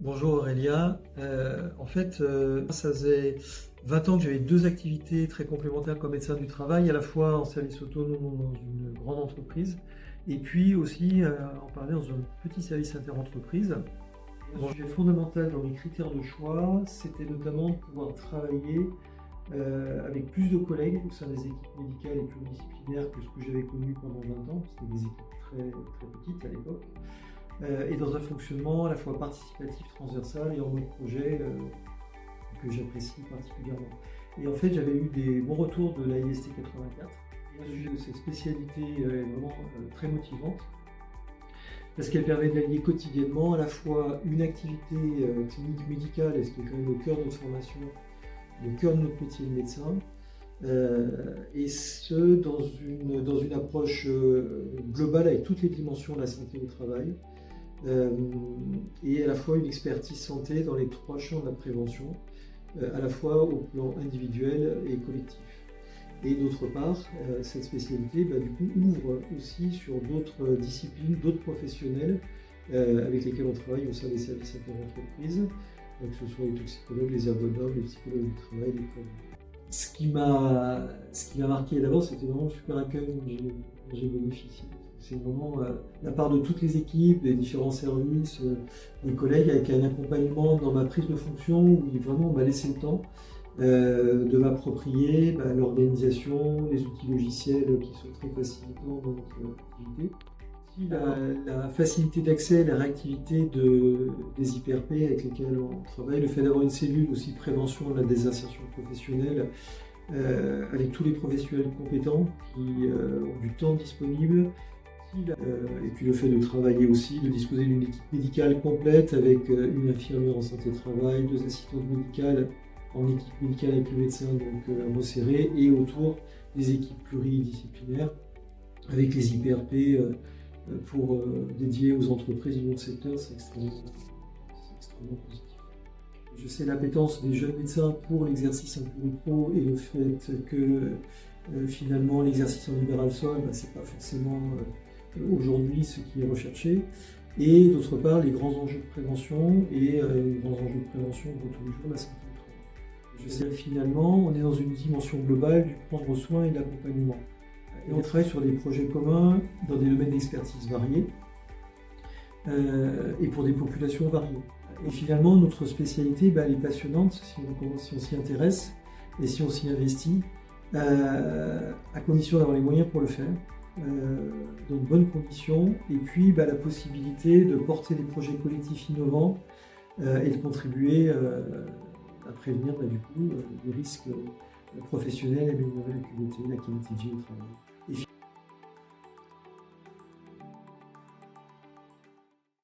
Bonjour Aurélia. Ça faisait 20 ans que j'avais deux activités très complémentaires comme médecin du travail, à la fois en service autonome dans une grande entreprise, et puis aussi en parallèle dans un petit service interentreprise. Un sujet fondamental dans mes critères de choix, c'était notamment de pouvoir travailler avec plus de collègues au sein des équipes médicales et pluridisciplinaires que ce que j'avais connu pendant 20 ans. C'était des équipes très petites à l'époque. Et dans un fonctionnement à la fois participatif, transversal et en mode projet que j'apprécie particulièrement. Et en fait, j'avais eu des bons retours de la IST 84. Et un sujet de cette spécialité est vraiment très motivante parce qu'elle permet d'allier quotidiennement à la fois une activité clinique médicale, et ce qui est quand même le cœur de notre formation, le cœur de notre métier de médecin, et ce dans une approche globale avec toutes les dimensions de la santé au travail. Et à la fois une expertise santé dans les trois champs de la prévention, à la fois au plan individuel et collectif. Et d'autre part, cette spécialité du coup, ouvre aussi sur d'autres disciplines, d'autres professionnels avec lesquels on travaille au sein des services interentreprise, que ce soit les toxicologues, les ergonomes, les psychologues du travail, les codes. Ce qui m'a marqué d'abord, c'était vraiment le super accueil dont j'ai bénéficié. C'est vraiment la part de toutes les équipes, des différents services, des collègues, avec un accompagnement dans ma prise de fonction où vraiment on m'a laissé le temps de m'approprier l'organisation, les outils logiciels qui sont très facilitants dans notre activité. La facilité d'accès, la réactivité des IPRP avec lesquels on travaille, le fait d'avoir une cellule aussi de prévention de la désinsertion professionnelle avec tous les professionnels compétents qui ont du temps disponible. Et puis le fait de travailler aussi, de disposer d'une équipe médicale complète avec une infirmière en santé de travail, deux assistantes médicales en équipe médicale avec le médecin donc resserré, et autour des équipes pluridisciplinaires avec les IPRP dédiés aux entreprises du monde secteur, c'est extrêmement positif. Je sais l'appétence des jeunes médecins pour l'exercice en pluri-pro et le fait que finalement l'exercice en libéral sol, c'est pas forcément aujourd'hui ce qui est recherché, et d'autre part les grands enjeux de prévention et les grands enjeux de prévention de tous les jours de la santé au travail. Je sais finalement on est dans une dimension globale du prendre soin et de l'accompagnement, et on travaille sur des projets communs dans des domaines d'expertise variés et pour des populations variées. Et finalement notre spécialité elle est passionnante si on s'y intéresse et si on s'y investit, à condition d'avoir les moyens pour le faire. Dans de bonnes conditions, et puis la possibilité de porter des projets collectifs innovants et de contribuer à prévenir les risques professionnels et améliorer la qualité de vie au travail.